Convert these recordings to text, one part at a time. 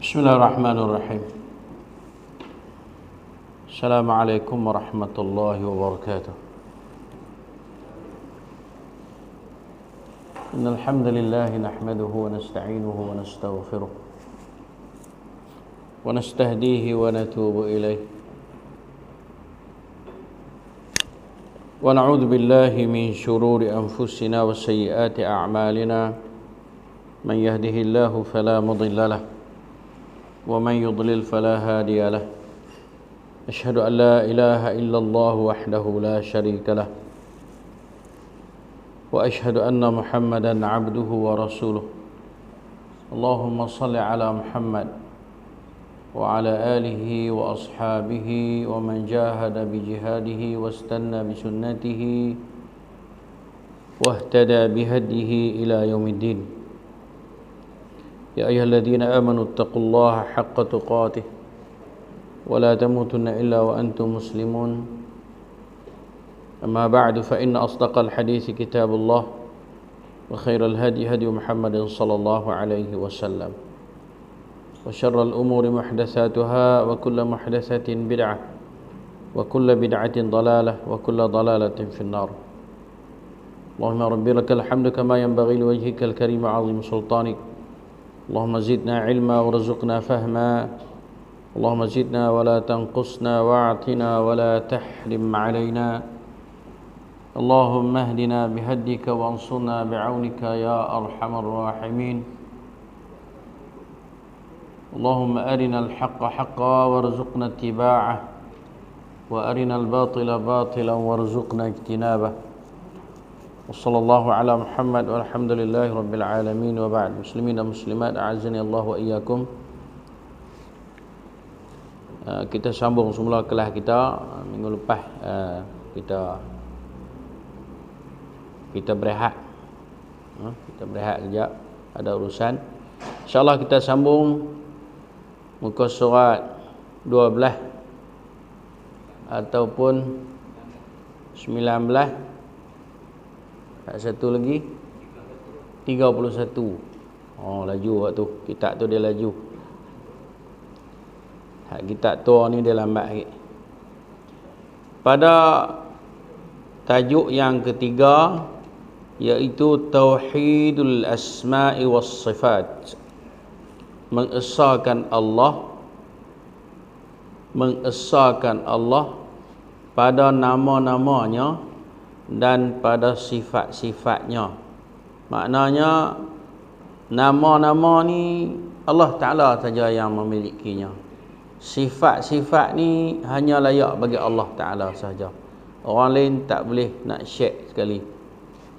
Bismillahirrahmanirrahim. Assalamualaikum warahmatullahi wabarakatuh. Innal hamdalillah nahmaduhu wa nasta'inuhu wa nastaghfiruh wa nastahdihi wa natubu ilayh. Wa na'udzu billahi min shururi anfusina wa sayyiati a'malina. Man yahdihillahu fala mudilla lahu ومن يضلل فلا هادي له أشهد أن لا إله إلا الله وحده لا شريك له وأشهد أن محمدا عبده ورسوله اللهم صل على محمد وعلى آله وأصحابه ومن جاهد بجهاده واستنى بسنته واهتدى بهديه إلى يوم الدين. يا أيها الذين آمنوا اتقوا الله حق تقاته ولا تموتن إلا وأنتم مسلمون. أما بعد فإن أصدق الحديث كتاب الله وخير الهدي هدي محمد صلى الله عليه وسلم وشر الأمور محدثاتها وكل محدثة بدعة وكل بدعة ضلالة وكل ضلالة في النار. اللهم ربي لك الحمد كما ينبغي لوجهك الكريم وعظيم سلطانك. اللهم زدنا علما وارزقنا فهما. اللهم زدنا ولا تنقصنا واعطنا ولا تحرم علينا. اللهم اهدنا بهديك وانصرنا بعونك يا أرحم الراحمين. اللهم أرنا الحق حقا وارزقنا اتباعه وأرنا الباطل باطلا وارزقنا اجتنابه. وصلى الله على محمد والحمد لله رب العالمين وبعد. Muslimin dan muslimat, a'azzani Allah wa iyyakum. Kita sambung semula kelas kita. Minggu lepas kita berehat. Kita berehat kejap, ada urusan. InsyaAllah kita sambung muka surat 12 ataupun 19. Satu lagi 31. Laju waktu kitab tu dia laju. Kitab tu ni dia lambat sikit. Pada tajuk yang ketiga, iaitu Tauhidul Asma'i was Sifat. Mengesahkan Allah pada nama-namanya dan pada sifat-sifatnya. Maknanya nama-nama ni Allah Ta'ala saja yang memilikinya. Sifat-sifat ni hanya layak bagi Allah Ta'ala saja. Orang lain tak boleh nak share sekali.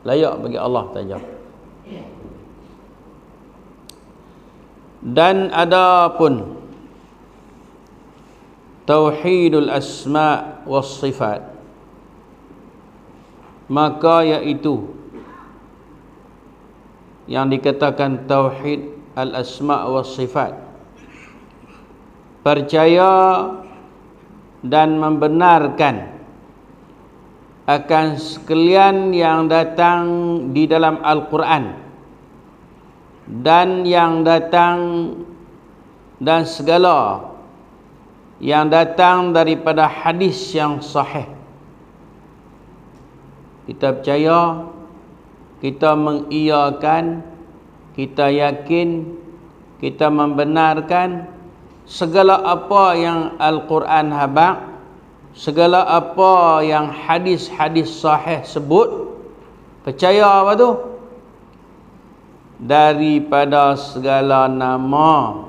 Layak bagi Allah saja. Dan ada pun Tauhidul Asma' was Sifat, maka iaitu yang dikatakan Tauhid al-Asma' was Sifat, percaya dan membenarkan akan sekalian yang datang di dalam Al-Quran dan yang datang dan segala yang datang daripada hadis yang sahih. Kita percaya, kita mengiyakan, kita yakin, kita membenarkan segala apa yang Al-Quran habaq, segala apa yang hadis-hadis sahih sebut. Percaya apa tu? Daripada segala nama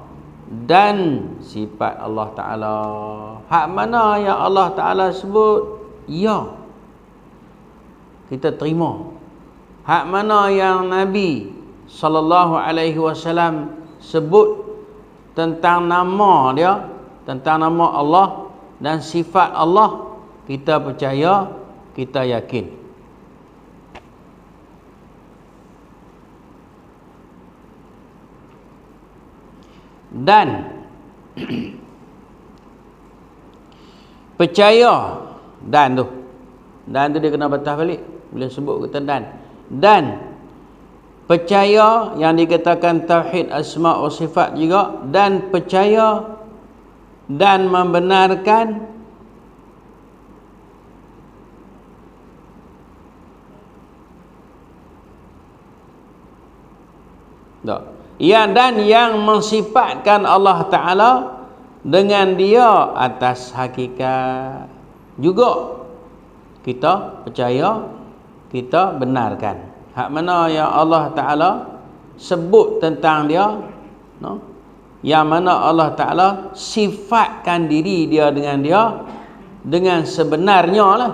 dan sifat Allah Ta'ala. Hak mana yang Allah Ta'ala sebut, ya, kita terima. Hak mana yang Nabi sallallahu alaihi wasallam sebut tentang nama dia, tentang nama Allah dan sifat Allah, kita percaya, kita yakin. Dan percaya, dan tu dia kena batas balik bila sebut kata dan percaya yang dikatakan tauhid asma wa sifat juga, dan percaya dan membenarkan dan yang mensifatkan Allah Ta'ala dengan dia atas hakikat juga kita percaya, kita benarkan. Hak mana yang Allah Ta'ala sebut tentang dia, no? Yang mana Allah Ta'ala sifatkan diri dia dengan sebenarnya lah,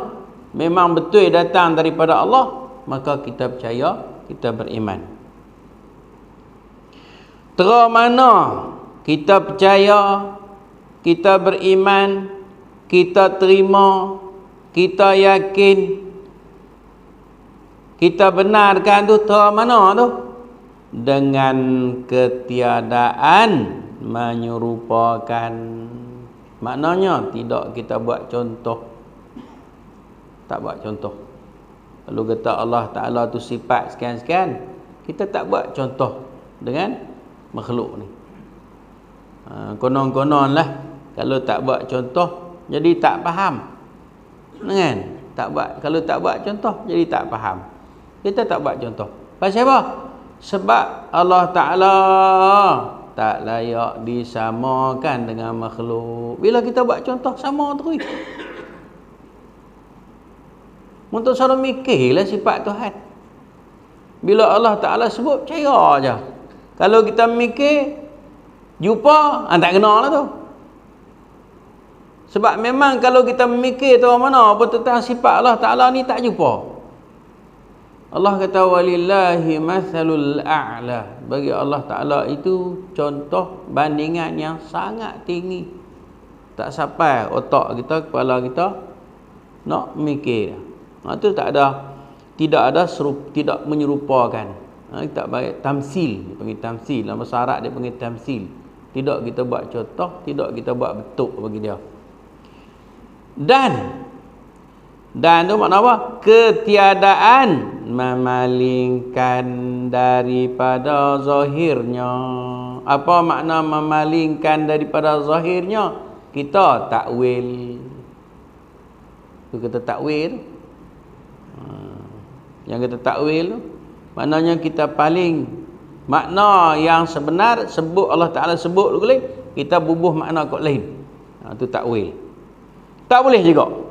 memang betul datang daripada Allah, maka kita percaya, kita beriman. Terus mana kita percaya, kita beriman, kita terima, kita yakin, kita benarkan tu terus mana tu? Dengan ketiadaan menyerupakan. Maknanya tidak kita buat contoh. Tak buat contoh. Kalau kata Allah Ta'ala tu sifat sekian-sekian, kita tak buat contoh dengan makhluk ni. Konon-konon lah, kalau tak buat contoh jadi tak faham, kan? Kalau tak buat contoh jadi tak faham. Kita tak buat contoh. Pasal apa? Sebab Allah Ta'ala tak layak disamakan dengan makhluk. Bila kita buat contoh, sama terus. Untuk suruh mikirlah sifat Tuhan. Bila Allah Ta'ala sebut, percaya aja. Kalau kita mikir, jumpa, tak kena lah tu. Sebab memang kalau kita mikir tu mana apa tentang sifat Allah Ta'ala ni tak jumpa. Allah kata walillahi mathalul a'la. Bagi Allah Ta'ala itu contoh bandingan yang sangat tinggi. Tak sampai otak kita, kepala kita nak mikir. Itu tidak ada tidak menyerupakan. Kita baik tamsil, dia panggil tamsil. Dalam bahasa Arab dia panggil tamsil. Tidak kita buat contoh, tidak kita buat bentuk bagi dia. Dan tu makna apa? Ketiadaan memalingkan daripada zahirnya. Apa makna memalingkan daripada zahirnya? Kita takwil. Tu kata takwil. Yang kata takwil tu maknanya kita paling makna yang sebenar sebut Allah Ta'ala sebut dulu, kita bubuh makna kot lain. Itu takwil. Tak boleh juga.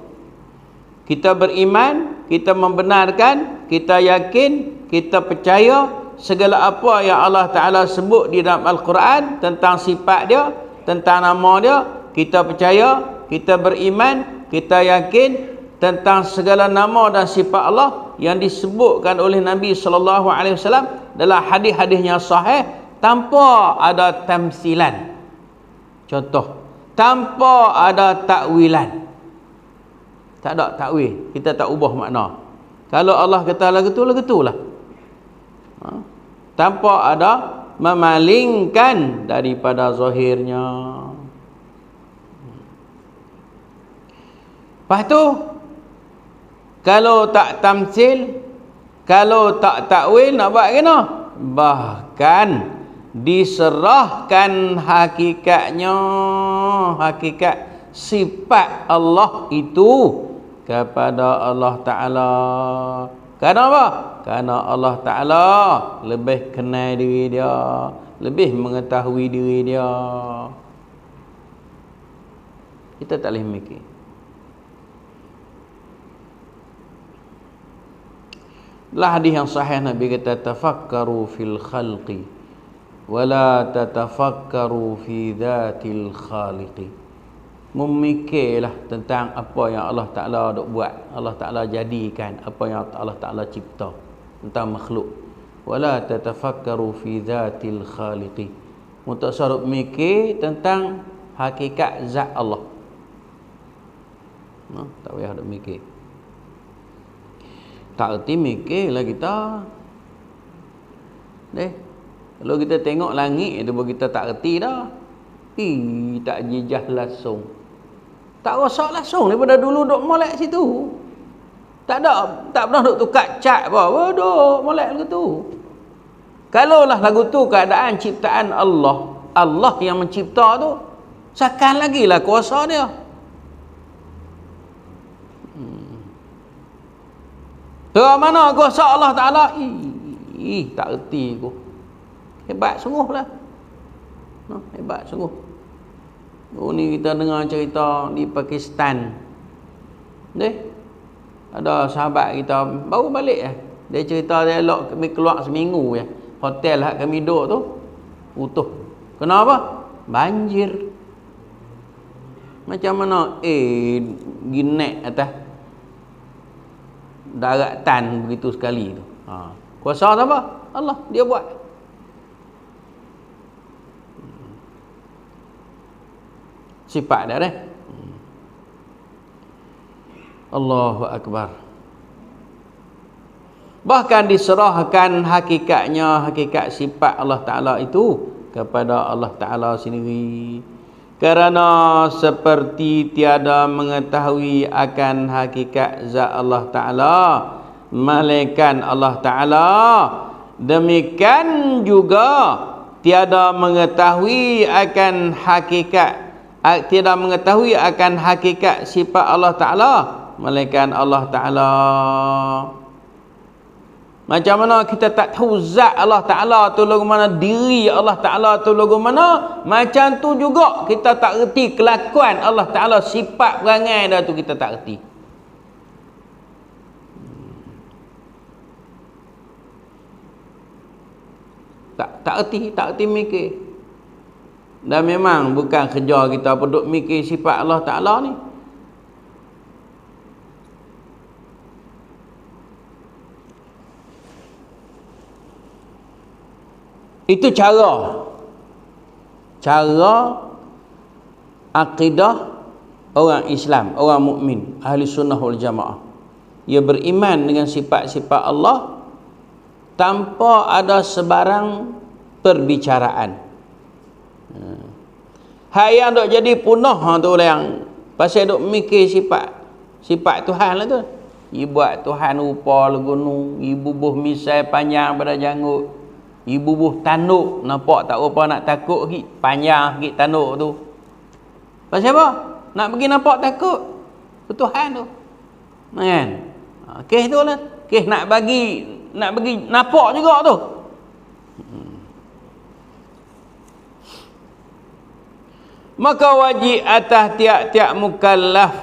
Kita beriman, kita membenarkan, kita yakin, kita percaya segala apa yang Allah Ta'ala sebut di dalam Al-Quran tentang sifat dia, tentang nama dia, kita percaya, kita beriman, kita yakin tentang segala nama dan sifat Allah yang disebutkan oleh Nabi SAW dalam hadis-hadisnya sahih tanpa ada tamsilan. Contoh, tanpa ada takwilan. Tak ada takwil, kita tak ubah makna. Kalau Allah kata lagu tu lah. Tanpa ada memalingkan daripada zahirnya. Lepas tu, kalau tak tamsil, kalau tak takwil, nak buat kena? Bahkan diserahkan hakikatnya, hakikat sifat Allah itu kepada Allah Ta'ala. Kerana apa? Kerana Allah Ta'ala lebih kenal diri dia, lebih mengetahui diri dia. Kita tak boleh mikir. Lah hadis yang sahih Nabi kata tafakkaru fil khalqi wala tatafakkaru fi dhatil khaliqi. Memikirlah tentang apa yang Allah Ta'ala dok buat, Allah Ta'ala jadikan, apa yang Allah Ta'ala cipta tentang makhluk. Wala tatafakkaru fi dhatil khaliqi. Untuk suruh mikir tentang hakikat zat Allah. Tak payah dok mikir. Tak erti mikirlah kita. Kalau kita tengok langit tu kita tak erti dah. Tak jejah langsung. Tak rosak langsung daripada dulu duk molek situ. Tak pernah duk tukar cat apa. Duk molek lagu tu. Kalaulah lagu tu keadaan ciptaan Allah, Allah yang mencipta tu, sekan lagi lah kuasa dia. Dari mana kuasa Allah Ta'ala? Tak erti aku. Hebat sungguh lah. Hebat sungguh. Ni kita dengar cerita di Pakistan. Ada sahabat kita baru balik ya. Dia cerita dia elok kami keluar seminggu ya. Hotel hak kami duduk tu utuh. Kenapa? Banjir. Macam mana? Ginek atas daratan begitu sekali tu. Kuasa siapa? Allah, dia buat. Sifat dia dah. Allahu Akbar. Bahkan diserahkan hakikatnya, hakikat sifat Allah Ta'ala itu kepada Allah Ta'ala sendiri. Kerana seperti tiada mengetahui akan hakikat zat Allah Ta'ala melainkan Allah Ta'ala, demikian juga tiada mengetahui akan hakikat sifat Allah Ta'ala melainkan Allah Ta'ala. Macam mana kita tak tahu zat Allah Ta'ala tu lagu mana, diri Allah Ta'ala tu lagu mana, macam tu juga kita tak reti kelakuan Allah Ta'ala, sifat perangai dah tu kita tak reti. Tak erti mikir. Dan memang bukan kerja kita duk mikir sifat Allah Ta'ala ni. Itu cara akidah orang Islam, orang mukmin, ahli sunnah wal jamaah. Ia beriman dengan sifat-sifat Allah tanpa ada sebarang perbicaraan. Hai yang duk jadi punah tu lah yang pasal duk mikir sifat Tuhan lah tu. Ibu buat Tuhan rupa lagu nu, ibu buh misai panjang pada janggut. Ibu buh tanduk, nampak tak apa nak takut lagi, panjang sikit tanduk tu. Pasal apa? Nak pergi nampak takut ke Tuhan tu. Kan? Kes tu lah. Kes nak bagi nampak juga tu. Maka wajib atas tiap-tiap mukallaf,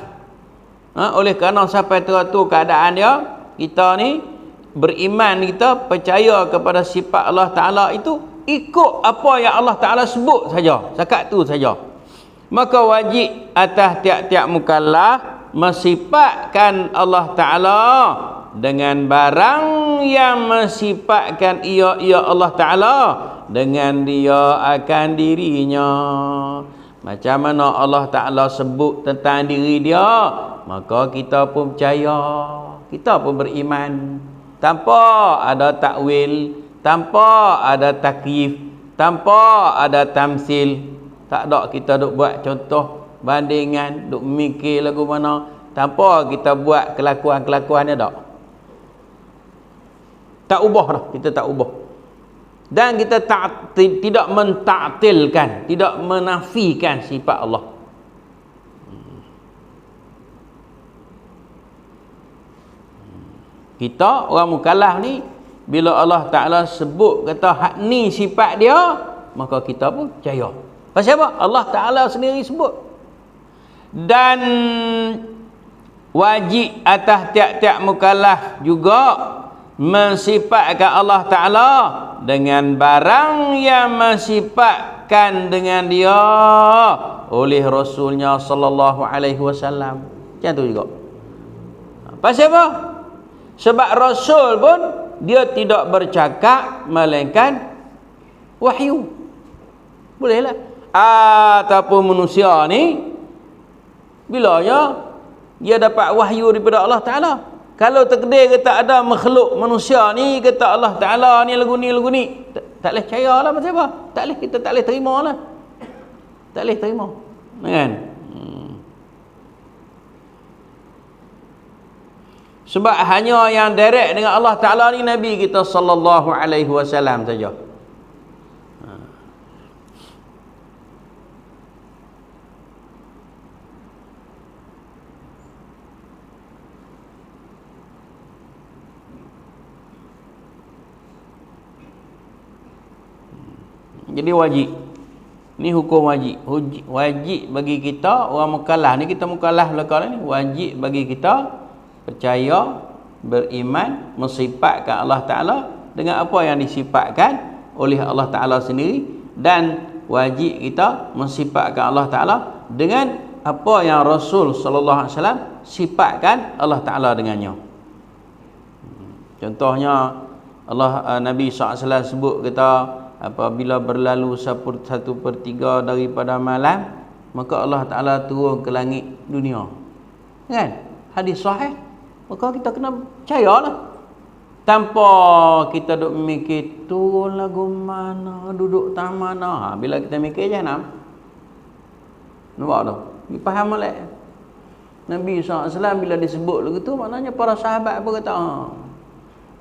oleh kerana sampai teratur keadaan dia, kita ni beriman, kita percaya kepada sifat Allah Ta'ala itu ikut apa yang Allah Ta'ala sebut saja, setakat tu saja. Maka wajib atas tiap-tiap mukallaf mensifatkan Allah Ta'ala dengan barang yang mensifatkan ia Allah Ta'ala dengan dia akan dirinya. Macam mana Allah Ta'ala sebut tentang diri dia, maka kita pun percaya, kita pun beriman, tanpa ada takwil, tanpa ada takyif, tanpa ada tamsil. Tak ada kita duk buat contoh bandingan, duk mikir lagu mana, tanpa kita buat kelakuan-kelakuan dia tak. Tak ubah dah, kita tak ubah. Dan kita tidak mentaktilkan, tidak menafikan sifat Allah. Kita orang mukallaf ni, bila Allah Ta'ala sebut kata hak ni sifat dia, maka kita pun percaya. Pasal apa? Allah Ta'ala sendiri sebut. Dan wajib atas tiap-tiap mukallaf juga mensifatkan Allah Ta'ala dengan barang yang mensifatkan dengan dia oleh Rasulnya sallallahu alaihi wasallam. Macam tu juga. Pasal apa? Sebab Rasul pun dia tidak bercakap melainkan wahyu. Bolehlah. Ataupun manusia ni bilanya dia dapat wahyu daripada Allah Ta'ala. Kalau takdir kata ada makhluk manusia ni, kata Allah Ta'ala ni lagu ni, tak boleh percaya lah. Macam apa? Kita tak boleh terima lah. Tak boleh terima. Kan? Sebab hanya yang direct dengan Allah Ta'ala ni Nabi kita sallallahu alaihi wasallam saja. Jadi wajib. Ni hukum wajib. Wajib bagi kita orang mukallaf ni, kita mukallaf belaka ni, wajib bagi kita percaya, beriman, mensifatkan Allah Ta'ala dengan apa yang disifatkan oleh Allah Ta'ala sendiri, dan wajib kita mensifatkan Allah Ta'ala dengan apa yang Rasul sallallahu alaihi wasallam sifatkan Allah Ta'ala dengannya. Contohnya Nabi SAW sebut kita, apabila berlalu 1/3 daripada malam, maka Allah Ta'ala turun ke langit dunia. Kan? Hadis sahih. Maka kita kena percayalah. Tanpa kita duk mikir turun lagu mana, duduk tak mana. Bila kita mikir je nam. Nampak tak? Dia faham molek. Nabi SAW bila disebut lagu tu, maknanya para sahabat apa kata?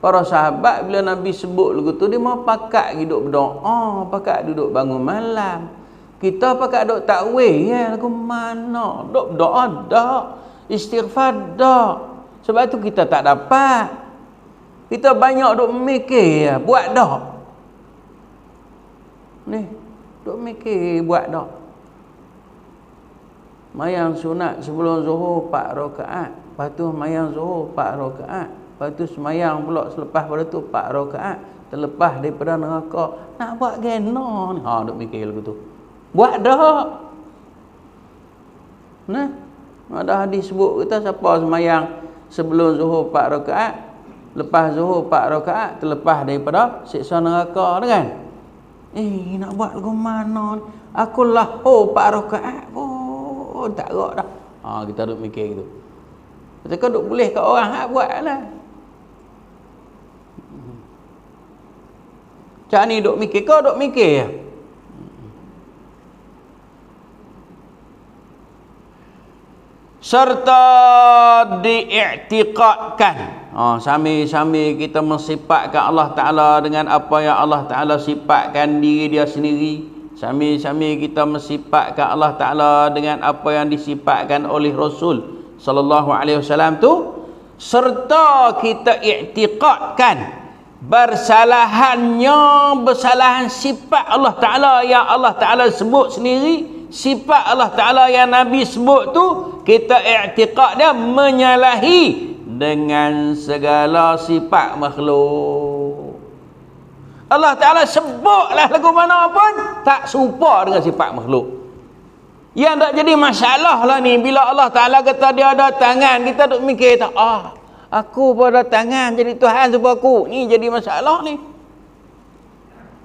Para sahabat bila Nabi sebut lagu tu, dia mau pakat hidup berdoa, pakat duduk bangun malam. Kita pakat duk takwih ya, lagu mana? Duk berdoa dak, istighfar dak. Sebab tu kita tak dapat. Kita banyak duk mikir ya, buat dak. Ni, duk mikir buat dak. Mayang sunat sebelum zuhur 4 rakaat, lepas tu mayang zuhur 4 rakaat. Lepas tu semayang pula selepas pada tu 4 rakaat, terlepas daripada neraka. Nak buat gena ni. Duk mikir lagu tu. Buat dak. Nah, ada hadis sebut kita siapa semayang sebelum zuhur 4 rakaat, lepas zuhur 4 rakaat, terlepas daripada siksa neraka kan? Nak buat lagu mana ni? Aku lahir 4 rakaat. Tak gerak dah. Kita duk mikir gitu. Ketika duk boleh kat orang hak buatlah. Cak ni duk mikir, kau duk mikir ya? Serta diiktikadkan. Sambil kita mensifatkan Allah Ta'ala dengan apa yang Allah Ta'ala sifatkan diri dia sendiri. Sambil kita mensifatkan Allah Ta'ala dengan apa yang disifatkan oleh Rasul sallallahu alaihi wasallam tu, serta kita iktikadkan bersalahan sifat Allah Ta'ala yang Allah Ta'ala sebut sendiri, sifat Allah Ta'ala yang Nabi sebut tu, kita iktikad dia menyalahi dengan segala sifat makhluk. Allah Ta'ala sebutlah lagu mana pun tak serupa dengan sifat makhluk. Yang tak jadi masalah lah ni, bila Allah Ta'ala kata dia ada tangan, kita duk mikir tak, aku pun ada tangan jadi Tuhan sebab aku. Ni jadi masalah ni.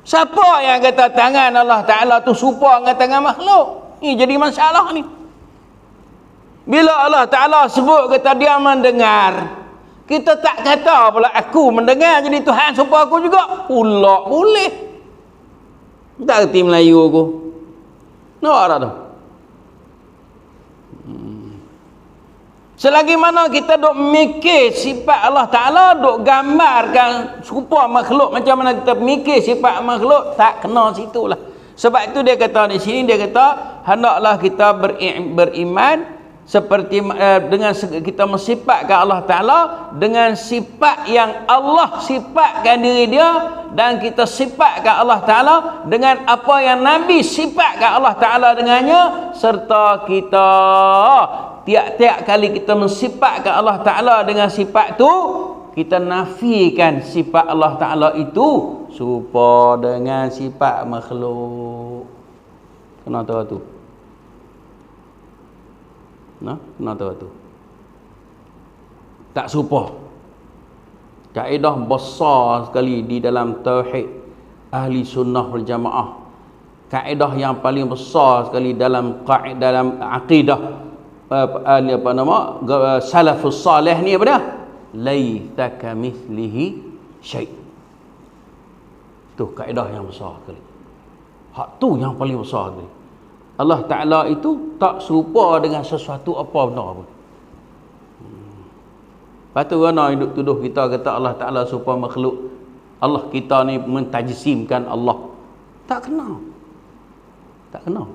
Siapa yang kata tangan Allah Ta'ala tu serupa dengan tangan makhluk? Ni jadi masalah ni. Bila Allah Ta'ala sebut kata dia mendengar, kita tak kata pula aku mendengar jadi Tuhan supaya aku juga. Pula boleh. Tak kerti Melayu aku. Nampak tak tu? Selagi mana kita duk mikir sifat Allah Ta'ala, duk gambarkan serupa makhluk macam mana kita mikir sifat makhluk, tak kena situlah. Sebab itu dia kata di sini, dia kata hendaklah kita beriman seperti dengan kita mensifatkan Allah Ta'ala dengan sifat yang Allah sifatkan diri dia, dan kita sifatkan Allah Ta'ala dengan apa yang Nabi sifatkan Allah Ta'ala dengannya, serta kita tiap-tiap kali kita mensifatkan Allah Ta'ala dengan sifat tu, kita nafikan sifat Allah Ta'ala itu serupa dengan sifat makhluk. Kena tahu tu. Kena tahu tu. Tak serupa. Kaedah besar sekali di dalam tauhid ahli sunnah wal jamaah. Kaedah yang paling besar sekali dalam akidah salafus salih ni apa dia? Laisa kamitslihi syai'. Tu kaedah yang besar sekali. Hak tu yang paling besar sekali. Allah Ta'ala itu tak serupa dengan sesuatu apa benda pun. Lepas tu kena hidup tuduh kita kata Allah Ta'ala serupa makhluk. Allah kita ni mentajsimkan Allah. Tak kena. Tak kena.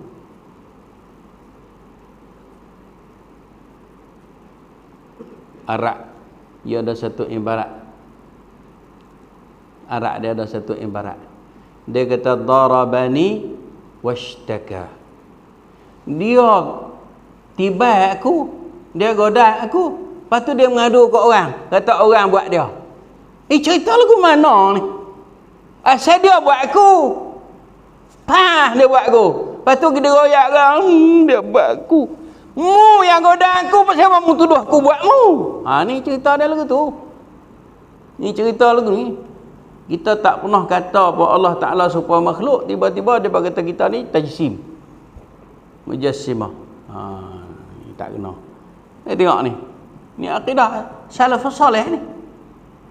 Arak dia ada satu ibarat. Arak dia ada satu ibarat. Dia kata darabani washtaka. Dia tiba aku, dia goda aku. Lepas tu dia mengadu ke orang, kata orang buat dia. Cerita lagu mana ni? Asal dia buat aku. Dia buat aku. Lepas tu dia royak kan, dia buat aku. Mu yang goda aku, pasal apa mu tuduh aku buat mu? Ni cerita dia lagu tu. Ni cerita lagu ni. Kita tak pernah kata bahawa Allah Ta'ala serupa makhluk. Tiba-tiba dia kata kita ni tajsim, mujassimah. Tak kena. Tengok ni. Ni akidah salafus salih ni.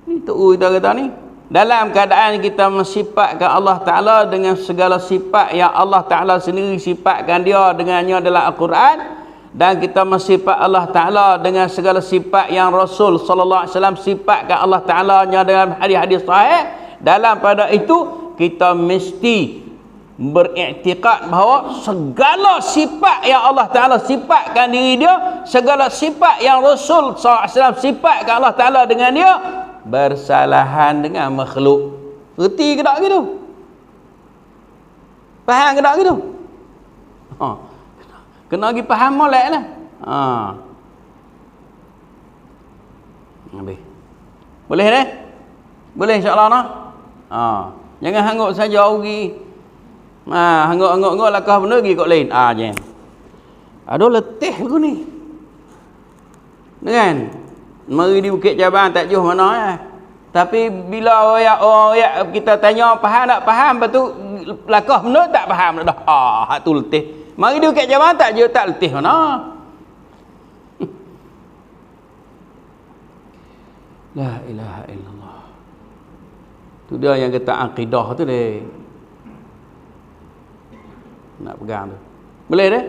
Ni tu kita kata ni. Dalam keadaan kita mensifatkan Allah Ta'ala dengan segala sifat yang Allah Ta'ala sendiri sifatkan dia dengannya dalam Al-Quran, dan kita mensifat Allah Ta'ala dengan segala sifat yang Rasul sallallahu alaihi wasallam sifatkan Allah Ta'ala nya dalam hadis-hadis sahih. Dalam pada itu kita mesti beriktikad bahawa segala sifat yang Allah Ta'ala sifatkan diri dia, segala sifat yang Rasul SAW sifatkan Allah Ta'ala dengan dia, bersalahan dengan makhluk. Reti ke tak gitu? Faham ke tak gitu? Kena pergi faham molek lah. Habis. Boleh dah? Boleh insyaAllah nah? Jangan hanguk saja pergi. Hanguk-hanguk lakah benda pergi kot lain. Jangan. Aduh letih aku ni. Kan? Mari di Bukit Cabang tak jauh mana. Tapi bila orang kita tanya faham tak faham, lepas tu lakah benda tak faham dah. Hak tu letih. Mari di Bukit Cabang tak jauh tak letih mana. La ilaha illallah. Tu dia yang kata akidah tu dia. Nak pegang tu. Boleh dah?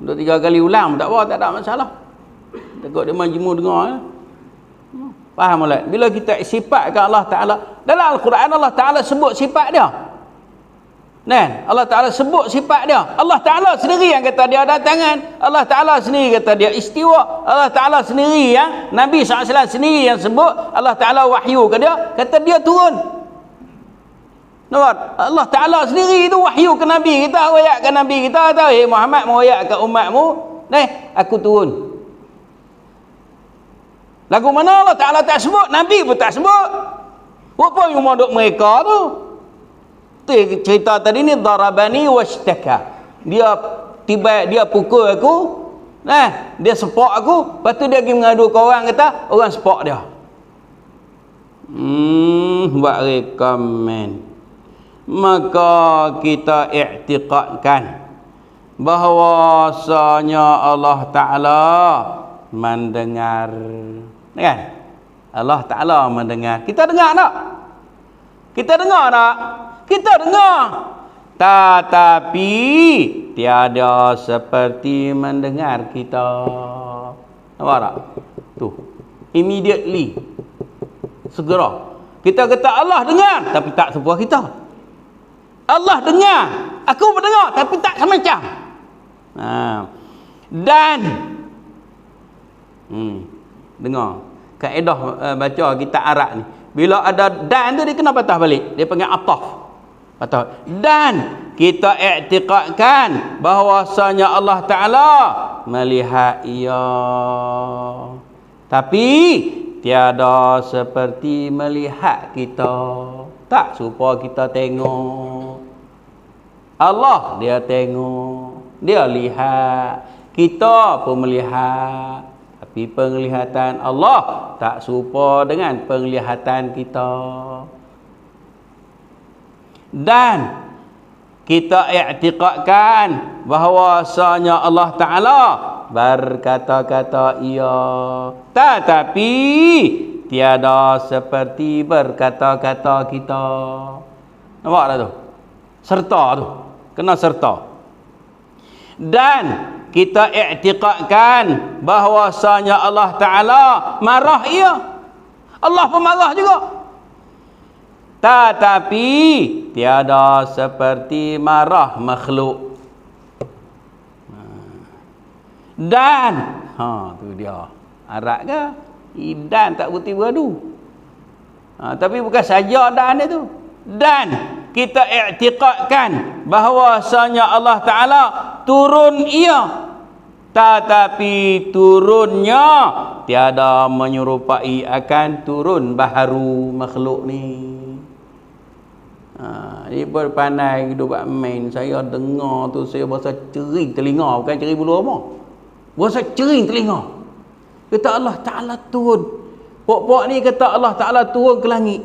2-3 kali ulang tak apa, tak ada masalah. Takut dia majmu dengar. Faham tak? Bila kita sifatkan Allah Ta'ala, dalam Al-Quran Allah Ta'ala sebut sifat dia. Kan? Allah Ta'ala sebut sifat dia. Allah Ta'ala sendiri yang kata dia ada tangan. Allah Ta'ala sendiri kata dia istiwa. Allah Ta'ala sendiri yang Nabi SAW sendiri yang sebut. Allah Ta'ala wahyu ke dia, kata dia turun. Nampak? Allah Ta'ala sendiri itu wahyu ke Nabi kita, wayak ke Nabi kita, kata, Muhammad mau wayak ke umatmu, aku turun. Lagu mana Allah Ta'ala tak sebut, Nabi pun tak sebut. Apa yang mau duk mereka tu? Cerita tadi ni darabani washtaka. Dia pukul aku, dia sepak aku, lepas tu dia pergi mengadu ke orang, kata orang sepak dia. Buat rekomen. Maka kita i'tiqadkan bahawasanya Allah Ta'ala mendengar. Kan? Allah Ta'ala mendengar. Kita dengar tak? Kita dengar tak? Kita dengar. Tetapi tiada seperti mendengar kita. Nampak tak? Tu. Immediately. Segera. Kita kata Allah dengar, tapi tak serupa kita. Allah dengar, aku mendengar, tapi tak semacam. Dan dengar kaedah baca kitab Arab ni, bila ada dan tu dia kena patah balik, dia panggil ataf. Patah. Dan kita i'tiqadkan bahawasanya Allah Ta'ala melihat ia, tapi tiada seperti melihat kita. Tak serupa kita tengok. Allah dia tengok, dia lihat. Kita pun melihat. Tapi penglihatan Allah tak serupa dengan penglihatan kita. Dan kita i'tiqadkan bahawasanya Allah Ta'ala berkata-kata ia, tetapi tiada seperti berkata-kata kita. Nampak tak tu? Serta tu. Kena serta. Dan kita i'tiqadkan bahawasanya Allah Ta'ala marah ia. Allah pun marah juga. Tetapi tiada seperti marah makhluk. Dan tu dia. Arab ke? Dan tak berhenti beradu. Tapi bukan saja dan itu. Dan kita i'tiqadkan bahawasanya Allah Ta'ala turun ia. Tetapi turunnya tiada menyerupai akan turun baharu makhluk ni. Dia berpandai hidup main. Saya dengar tu saya berasa cering telinga. Bukan cering bulu apa. Berasa cering telinga. Kata Allah Ta'ala turun. Pok-pok ni kata Allah Ta'ala turun ke langit.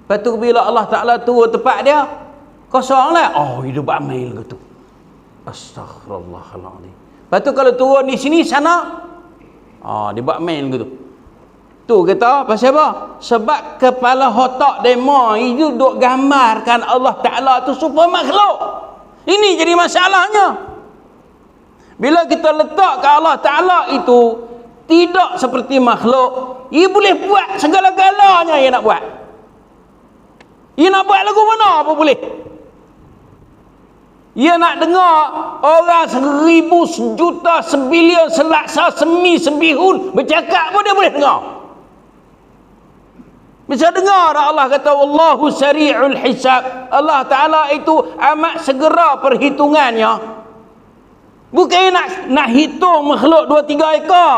Lepas tu bila Allah Ta'ala turun tempat dia, kosong lah. Oh, hidup main ke tu. Astaghfirullahaladzim. Lepas tu kalau turun di sini, sana, dia buat main ke tu. Tu kata, pasal apa? Sebab kepala otak demo itu duk gambarkan Allah Ta'ala tu super makhluk. Ini jadi masalahnya. Bila kita letak ke Allah Ta'ala itu tidak seperti makhluk, ia boleh buat segala-galanya ia nak buat. Ia nak buat lagu mana apa boleh. Ia nak dengar orang 1000, sejuta, sebilion, selaksa, semi, sebihun bercakap pun dia boleh dengar. Bisa dengar Allah kata Wallahu sari'ul hisab. Allah Ta'ala itu amat segera perhitungannya. Bukan nak hitung makhluk 2-3 ekor.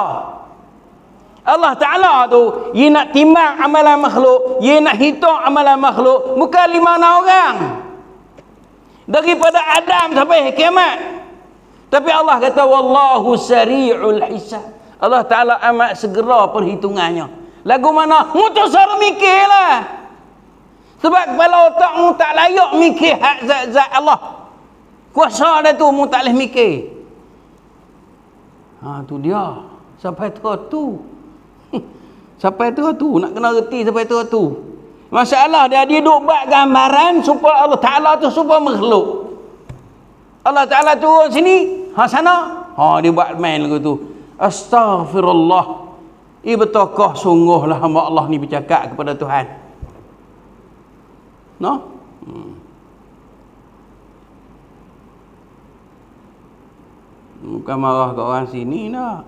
Allah Ta'ala tu dia nak timbang amalan makhluk, dia nak hitung amalan makhluk, bukan 5-6 orang daripada Adam sampai kiamat. Tapi Allah kata Wallahu sari'ul hisab. Allah Ta'ala amat segera perhitungannya. Lagu mana? Mu tu suruh mikirlah. Sebab kepala otak mu tak layak mikir hak zat-zat Allah. Kuasa dia tu mu tak boleh mikir. Tu dia. Sampai tu. Sampai tu nak kena reti sampai tu. Masalah dia duk buat gambaran supaya Allah Ta'ala tu supaya makhluk. Allah Ta'ala turun sini, sana, dia buat main lagu tu. Astaghfirullah. Betulkah sungguhlah hamba Allah ni bercakap kepada Tuhan. No? Bukan marah kat orang sini nak.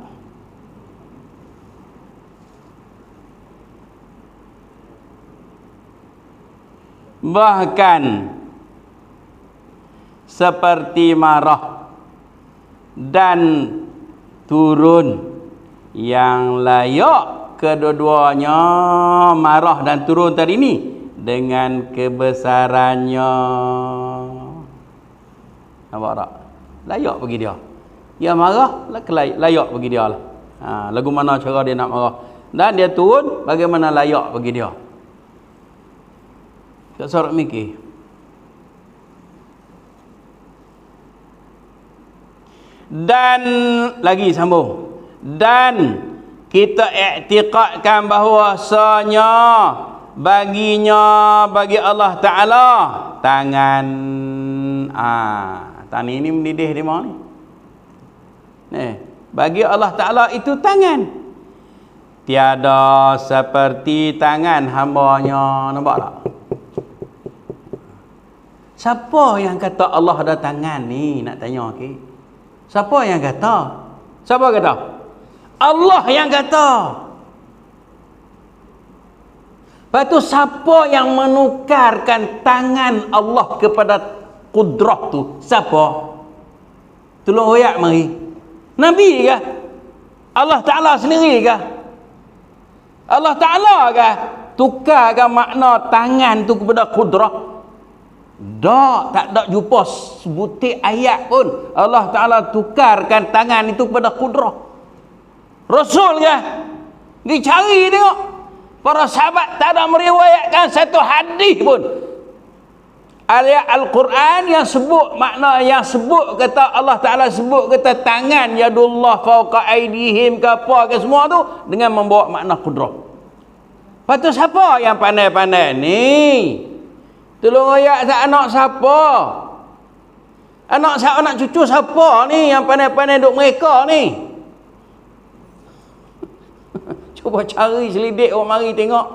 Bahkan seperti marah dan turun yang layak kedua-duanya, marah dan turun tadi ni dengan kebesarannya. Nampak tak? Layak bagi dia. Dia marah, layak bagi dia lah. Lagu mana cara dia nak marah. Dan dia turun, bagaimana layak bagi dia. Tak sorok mikir. Dan lagi sambung. Dan kita iktiqadkan bahawasanya bagi Allah Ta'ala tangan. Tangan ini mendidih di mana ni? Bagi Allah Ta'ala itu tangan. Tiada seperti tangan hambanya. Nampak tak? Siapa yang kata Allah ada tangan ni? Nak tanya okey. Siapa yang kata? Siapa kata? Allah yang kata. Lepas tu siapa yang menukarkan tangan Allah kepada kudrah tu? Siapa? Tolong royak mari. Nabi ke? Allah Ta'ala sendiri ke? Allah Ta'ala ke? Tukarkan makna tangan tu kepada kudrah? Tak ada jumpa sebutir ayat pun Allah Ta'ala tukarkan tangan itu kepada kudrah. Rasul ke? Dicari tengok. Para sahabat tak ada meriwayatkan satu hadis pun. Ayat Al-Quran yang sebut makna, yang sebut kata Allah Ta'ala sebut kata tangan yadullah fauqa aidihim ke apa ke semua tu dengan membawa makna kudrah. Lepas tu siapa yang pandai-pandai ni? Tolong ayat anak siapa? Anak cucu siapa ni yang pandai-pandai duk mereka ni? Cuba cari selidik orang mari tengok.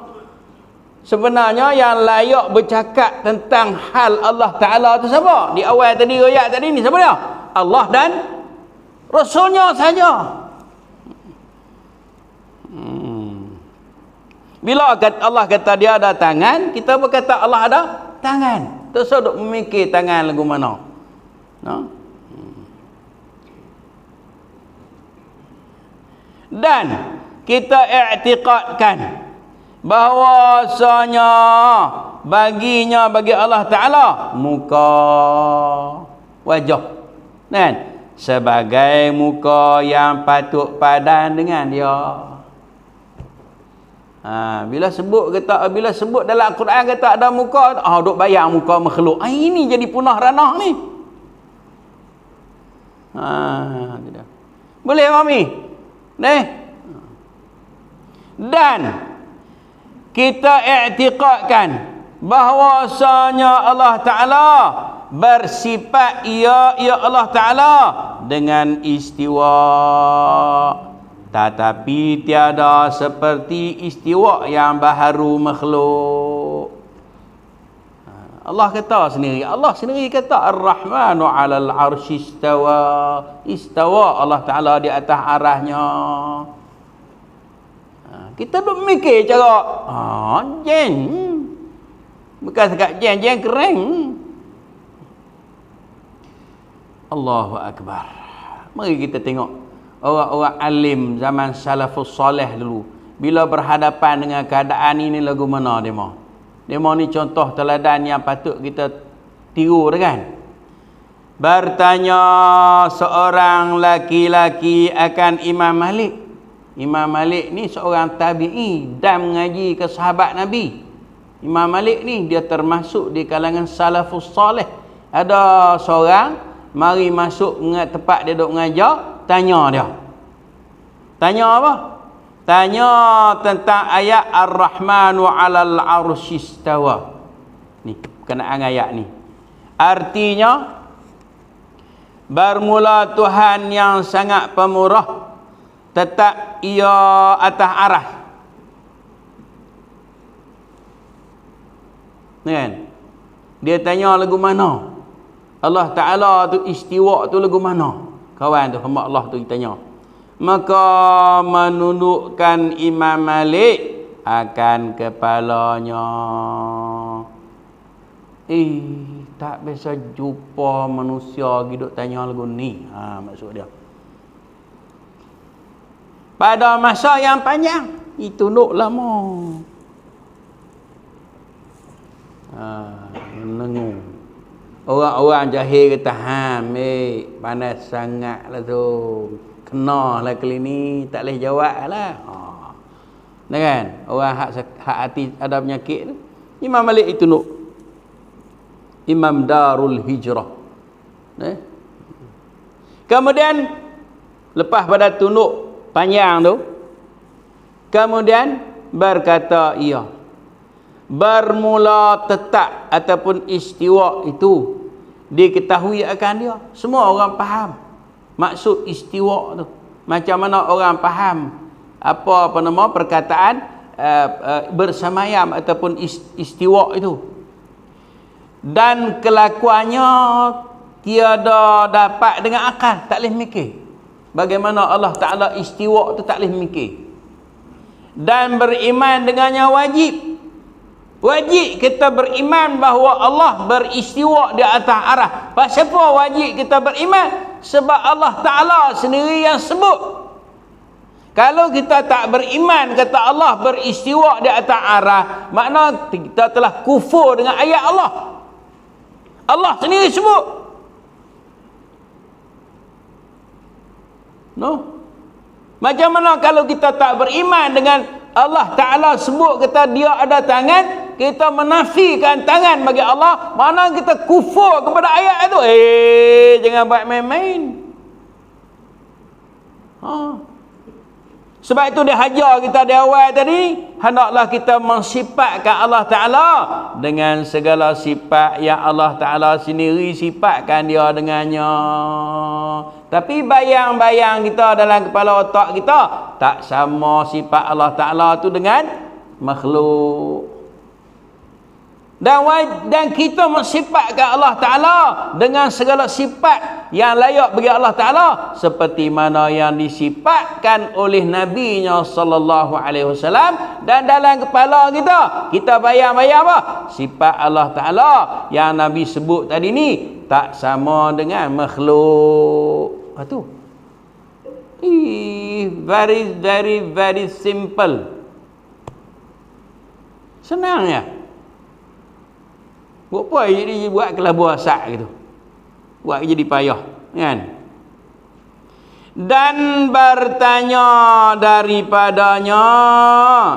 Sebenarnya yang layak bercakap tentang hal Allah Ta'ala tu siapa? Di awal tadi, ayat tadi ni siapa dia? Allah dan Rasulnya saja. Bila Allah kata dia ada tangan, kita berkata Allah ada tangan. Terus duk memikir tangan lagu mana. No? Dan kita i'tiqadkan bahawasanya bagi Allah Ta'ala muka, wajah, kan? Sebagai muka yang patut padan dengan dia. Bila sebut dalam Al-Quran kata ada muka, duk bayang muka makhluk. Ini jadi punah ranah ni. Boleh mami? Dan kita i'tiqadkan bahwasanya Allah Ta'ala bersifat ya Allah Ta'ala dengan istiwa, tetapi tiada seperti istiwa yang baharu makhluk. Allah kata sendiri, kata Ar-Rahmanu 'alal 'arsy istawa. Istawa Allah Ta'ala di atas arahnya. Kita duk mikir cara jen. Bukan sekat jen kering. Allahu Akbar. Mari kita tengok orang-orang alim zaman salafus soleh dulu, bila berhadapan dengan keadaan ini lagu mana demo ni contoh teladan yang patut kita tiru, kan? Bertanya seorang laki-laki akan Imam Malik. Imam Malik ni seorang tabi'i dan mengaji ke sahabat Nabi. Imam Malik ni dia termasuk di kalangan salafus soleh. Ada seorang mari masuk tempat dia duk mengajar, tanya dia. Tanya apa? Tanya tentang ayat Ar-Rahmanu 'alal 'arsy istawa. Ni berkenaan ayat ni. Artinya bermula Tuhan yang sangat pemurah, tetap ia atas arah. Kan? Dia tanya lagu mana? Allah Ta'ala tu istiwa tu lagu mana? Kawan tu, hamba Allah tu tanya. Maka menundukkan Imam Malik akan kepalanya. Tak biasa jumpa manusia hidup tanya lagu ni. Maksud dia. Pada masa yang panjang, ditunduk lama. Menengung. Orang-orang jahil kata, panas sangat lah tu. Kena lah kali ni, tak boleh jawab lah. Kan? Orang hak hati ada penyakit tu. Imam Malik ditunduk. Imam Darul Hijrah. Kemudian, lepas pada tunduk panjang tu, kemudian berkata ia, bermula tetap ataupun istiwa itu diketahui akan dia. Semua orang faham maksud istiwa tu. Macam mana orang faham apa nama perkataan bersemayam ataupun istiwa itu. Dan kelakuannya tiada dapat dengan akal, tak boleh mikir. Bagaimana Allah Ta'ala istiwa tu tak boleh mikir. Dan beriman dengannya wajib. Wajib kita beriman bahawa Allah beristiwa di atas arah. Pasal apa wajib kita beriman? Sebab Allah Ta'ala sendiri yang sebut. Kalau kita tak beriman kata Allah beristiwa di atas arah, makna kita telah kufur dengan ayat Allah. Allah sendiri sebut. Macam mana kalau kita tak beriman dengan Allah Ta'ala sebut kata dia ada tangan, kita menafikan tangan bagi Allah, mana kita kufur kepada ayat itu. Jangan buat main-main. Sebab itu dia hajar kita di awal tadi, hendaklah kita mensifatkan Allah Ta'ala dengan segala sifat yang Allah Ta'ala sendiri sifatkan dia dengannya. Tapi bayang-bayang kita dalam kepala otak kita tak sama sifat Allah Ta'ala tu dengan makhluk. Dan kita mensifatkan Allah Ta'ala dengan segala sifat yang layak bagi Allah Ta'ala, seperti mana yang disifatkan oleh Nabi-Nya sallallahu alaihi wasallam. Dan dalam kepala kita bayang-bayang apa? Sifat Allah Ta'ala yang Nabi sebut tadi ni tak sama dengan makhluk. Itu very very very simple. Senang ya. Buat apa jadi buat kelabu asak gitu. Buat jadi payah, kan? Dan bertanya daripadanya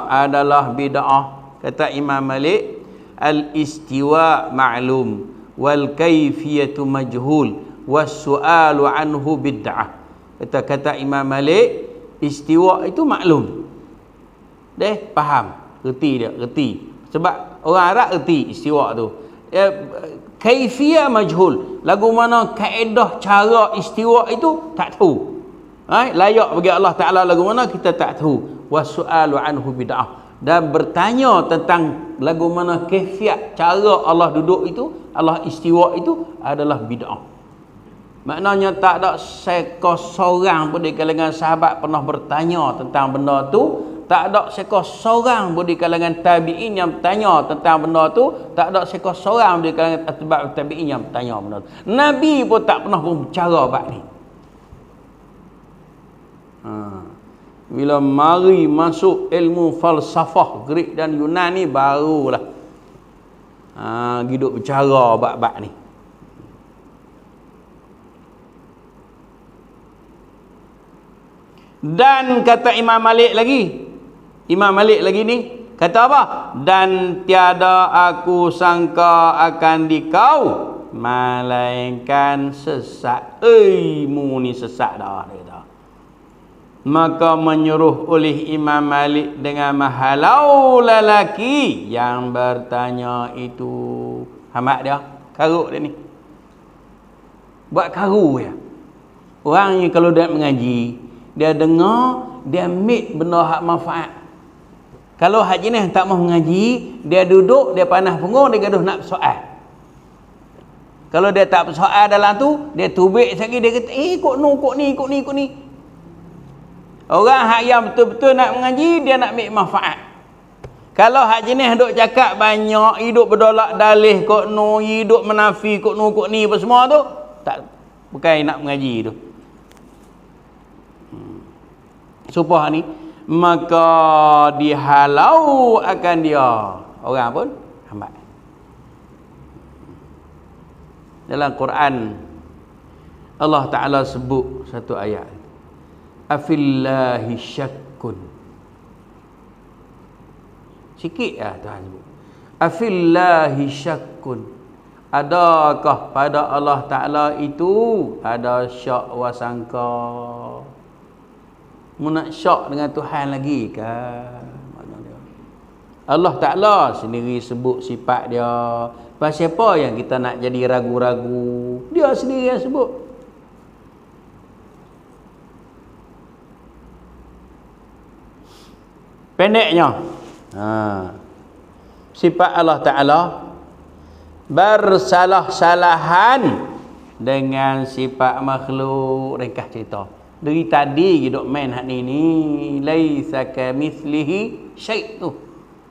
adalah bid'ah. Kata Imam Malik, al-istiwa ma'lum wal kaifiyatu majhul was su'alu anhu bid'ah. Kata Imam Malik, istiwa itu maklum. Faham, reti. Sebab orang Arab reti istiwa tu. Kaifiyah majhul, lagu mana kaedah cara istiwa itu tak tahu. Layak bagi Allah Ta'ala lagu mana kita tak tahu. Wasu'alu anhu bid'ah. Dan bertanya tentang lagu mana kaifiat cara Allah duduk itu, Allah istiwa itu adalah bid'ah. Maknanya tak ada seorang pun di kalangan sahabat pernah bertanya tentang benda tu. Tak ada seorang pun di kalangan tabi'in yang bertanya tentang benda tu. Tak ada seorang di kalangan atba'ut tabi'in yang bertanya benda tu. Nabi pun tak pernah berbicara bab ni. Bila mari masuk ilmu falsafah Greek dan Yunani, barulah hidup bicara bab-bab ni. Dan kata Imam Malik lagi ni kata apa? Dan tiada aku sangka akan dikau melainkan sesat. Mu ni sesat dah, dia kata. Maka menyuruh oleh Imam Malik dengan menghalau lelaki yang bertanya itu. Hamat dia, karuk dia ni. Buat karuk ya. Orang ni kalau dia mengaji, dia dengar, dia ambil benda hak manfaat. Kalau hak jenis tak mau mengaji, dia duduk, dia panas punggung, dia gaduh nak bersoal. Kalau dia tak bersoal dalam tu, dia tubik sekali, dia kata, kok ni. Orang hak yang betul-betul nak mengaji, dia nak ambil manfaat. Kalau hak jenis duk cakap banyak, hidup berdolak dalih kok no, hidup menafi kok no, kok ni apa semua tu, tak, bukan nak mengaji tu. Supaya ni, maka dihalau akan dia. Orang pun hambat. Dalam Quran Allah Ta'ala sebut satu ayat, afillahi syakkun. Sikit lah Tuhan sebut, afillahi syakkun. Adakah pada Allah Ta'ala itu ada syak wasangka? Mu nak syak dengan Tuhan lagi kan? Allah Ta'ala sendiri sebut sifat dia. Pasal apa yang kita nak jadi ragu-ragu? Dia sendiri yang sebut. Pendeknya, sifat Allah Ta'ala bersalah-salahan dengan sifat makhluk. Ringkas cerita, dari tadi duk main hak ni laisa kamithlihi syai' tu.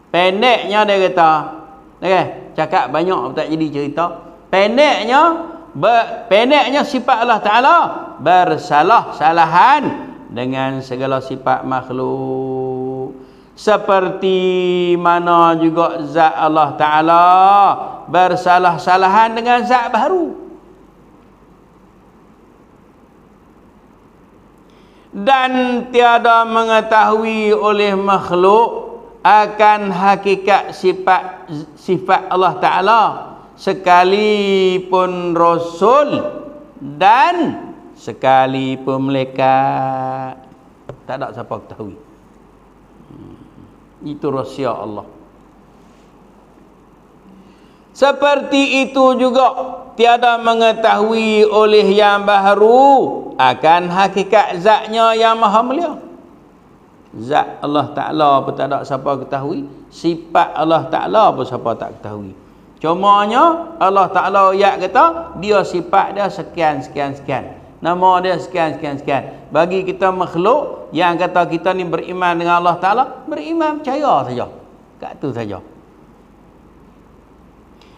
Pendeknya dia kata, cakap banyak tak jadi cerita. Pendeknya sifat Allah Ta'ala bersalah-salahan dengan segala sifat makhluk. Seperti mana juga zat Allah Ta'ala bersalah-salahan dengan zat baru. Dan tiada mengetahui oleh makhluk akan hakikat sifat Allah Ta'ala sekalipun Rasul dan sekalipun malaikat. Tak ada siapa ketahui. Itu rahsia Allah. Seperti itu juga tiada mengetahui oleh yang baharu akan hakikat zatnya yang maha mulia. Zat Allah Ta'ala pun tak ada siapa ketahui, sifat Allah Ta'ala pun siapa tak ketahui. Cumanya Allah Ta'ala ayat kata dia sifat dia sekian. Nama dia sekian. Bagi kita makhluk yang kata kita ni beriman dengan Allah Ta'ala, beriman percaya saja. Kat tu saja.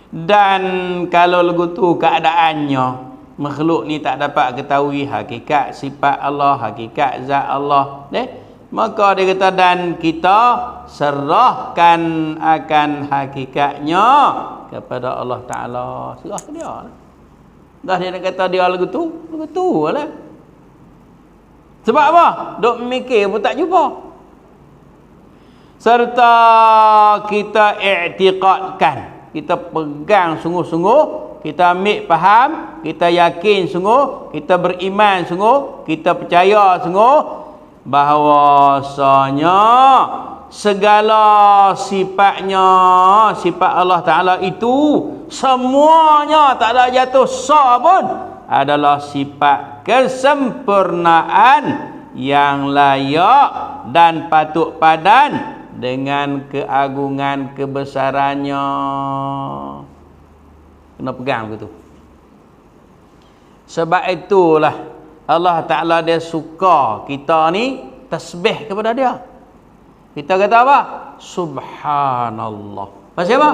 Dan kalau lagu tu keadaannya makhluk ni tak dapat ketahui hakikat sifat Allah, hakikat zat Allah, maka dia kata dan kita serahkan akan hakikatnya kepada Allah Ta'ala. Serah ke dia. Dah dia nak kata dia lagu tu lah. Sebab apa? Duk mikir pun tak jumpa. Serta kita i'tiqadkan, kita pegang sungguh-sungguh, kita ambil faham, kita yakin sungguh, kita beriman sungguh, kita percaya sungguh bahawasanya segala sifatnya, sifat Allah Ta'ala itu semuanya tak ada jatuh sah pun adalah sifat kesempurnaan yang layak dan patut padan dengan keagungan kebesarannya. Kena pegang begitu. Sebab itulah Allah Ta'ala dia suka kita ni tasbih kepada dia. Kita kata apa? Subhanallah. Pasal apa?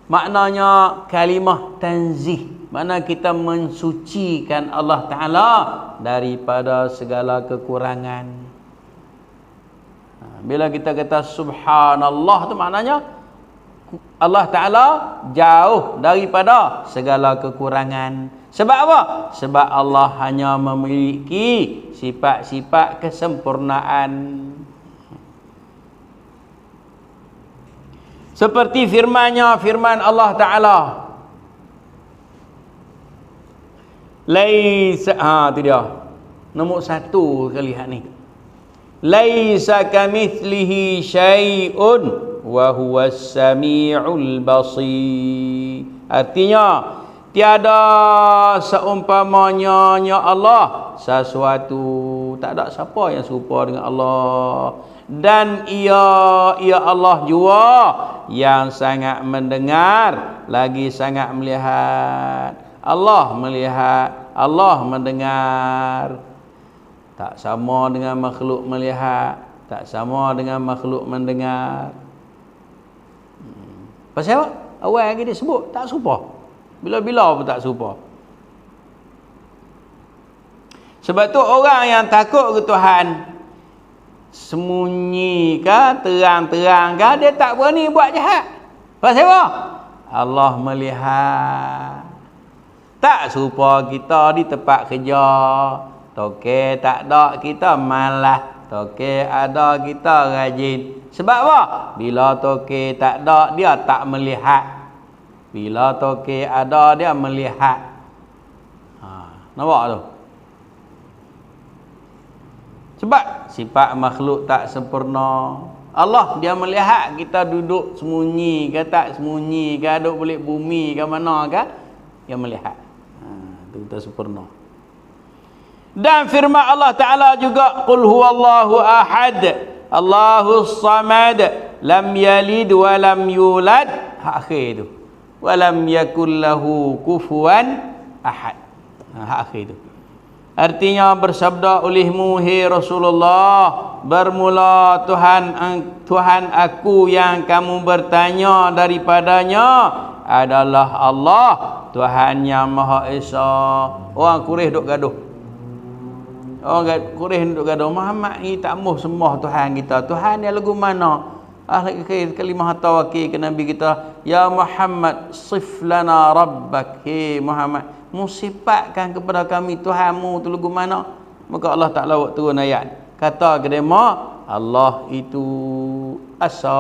Maknanya kalimah tanzih. Mana kita mensucikan Allah Ta'ala daripada segala kekurangan. Bila kita kata subhanallah tu maknanya Allah Ta'ala jauh daripada segala kekurangan. Sebab apa? Sebab Allah hanya memiliki sifat-sifat kesempurnaan. Seperti firman Allah Ta'ala. Laisa, tu dia. Nombor 1 kali hak ni. Laisa kamithlihi syai'un wa huwas sami'ul basir. Artinya tiada seumpamanya Allah sesuatu, tak ada siapa yang serupa dengan Allah. Dan ia Allah jua yang sangat mendengar lagi sangat melihat. Allah melihat, Allah mendengar. Tak sama dengan makhluk melihat, tak sama dengan makhluk mendengar. Pasal apa? Awal lagi dia sebut tak serupa. Bila-bila pun tak serupa. Sebab tu orang yang takut ke Tuhan, sembunyi ke, terang-terang ke, dia tak berani buat jahat. Pasal apa? Allah melihat. Tak serupa kita di tempat kerja. Toke tak ada, kita malas. Toke ada, kita rajin. Sebab apa? Bila toke tak ada, dia tak melihat. Bila toke ada, dia melihat. Nampak tu? Sebab sifat makhluk tak sempurna. Allah dia melihat kita duduk sembunyi ke tak sembunyi ke, duduk balik bumi ke mana ke, dia melihat. Itu kita sempurna. Dan firman Allah Ta'ala juga, qul huwallahu ahad, Allahus samad, lam yalid wa lam yulad. Akhir tu. Wa lam yakul lahu kufuwan ahad. Akhir tu. Artinya bersabda olehmu, hai Rasulullah, bermula Tuhan aku yang kamu bertanya daripadanya adalah Allah, Tuhan yang Maha Esa. Orang Quraisy duk gaduh. Orang Quraisy duk gaduh, Muhammad ni tak mahu sembah Tuhan kita. Tuhan dia lagu mana? Akhir kalimah tawakil ke Nabi kita, ya Muhammad sif lana rabbak. Hei Muhammad, musifatkan kepada kami Tuhanmu tu lagu mana? Maka Allah Ta'ala buat turun ayat, kata ke dia, Allah itu asa.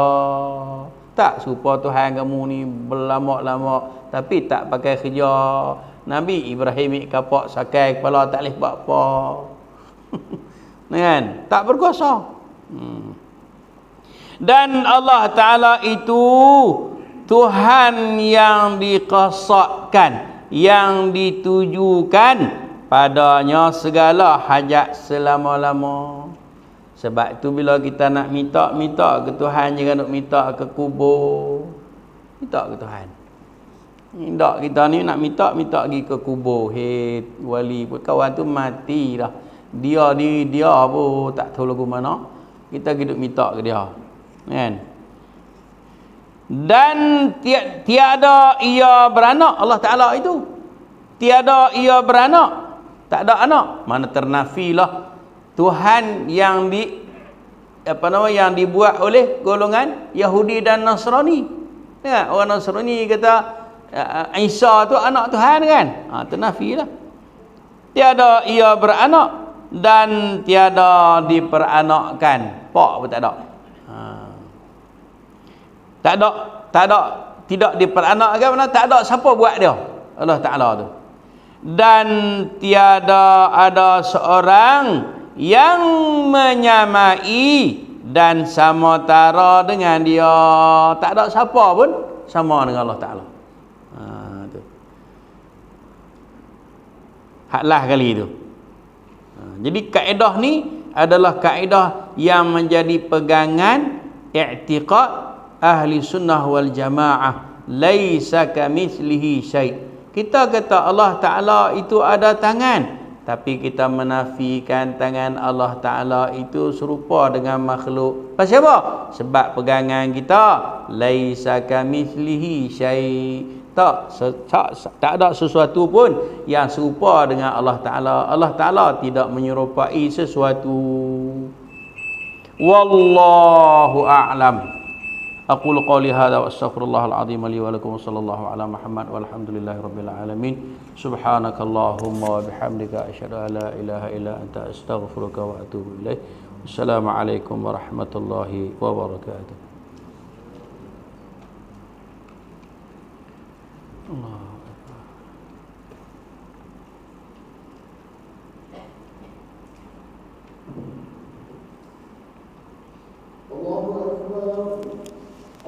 Tak serupa Tuhan kamu ni berlama-lama tapi tak pakai kerja. Nabi Ibrahim kapak sakai kepala tak boleh buat apa. Kan? Tak berkuasa. Dan Allah Ta'ala itu Tuhan yang dikasatkan, yang ditujukan padanya segala hajat selama-lama. Sebab itu bila kita nak minta ke Tuhan, jangan nak minta ke kubur. Minta ke Tuhan. Tak kita ni nak minta pergi ke kubur. Hei wali pun kawan tu mati dah. Dia pun tak tahu lagu mana. Kita hidup minta ke dia. Kan? Dan tiada ia beranak Allah Ta'ala itu. Tiada ia beranak. Tak ada anak. Mana ternafilah Tuhan yang yang dibuat oleh golongan Yahudi dan Nasrani. Ya, orang Nasrani kata Isa tu anak Tuhan kan? Ternafilah. Tiada ia beranak dan tiada diperanakkan. Pak pun tak ada. Tidak diperanakkan, mana tak ada siapa buat dia. Allah Ta'ala tu. Dan tiada ada seorang yang menyamai dan samotara dengan dia. Tak ada siapa pun sama dengan Allah Ta'ala. Tu. Haklah kali itu. Jadi kaedah ni adalah kaedah yang menjadi pegangan i'tiqad ahli sunnah wal jamaah. Laisa kamitslihi syai'. Kita kata Allah Ta'ala itu ada tangan, tapi kita menafikan tangan Allah Ta'ala itu serupa dengan makhluk. Pasal apa? Sebab pegangan kita laisa kamitslihi syai'. Tak ada sesuatu pun yang serupa dengan Allah Ta'ala. Allah Ta'ala tidak menyerupai sesuatu. Wallahu a'lam. أقول قولي هذا وأستغفر الله العظيم لي ولكم وصلى الله على محمد والحمد لله رب العالمين سبحانك اللهم وبحمدك أشهد أن لا إله إلا أنت أستغفرك وأتوب إليك السلام عليكم ورحمة الله وبركاته. الله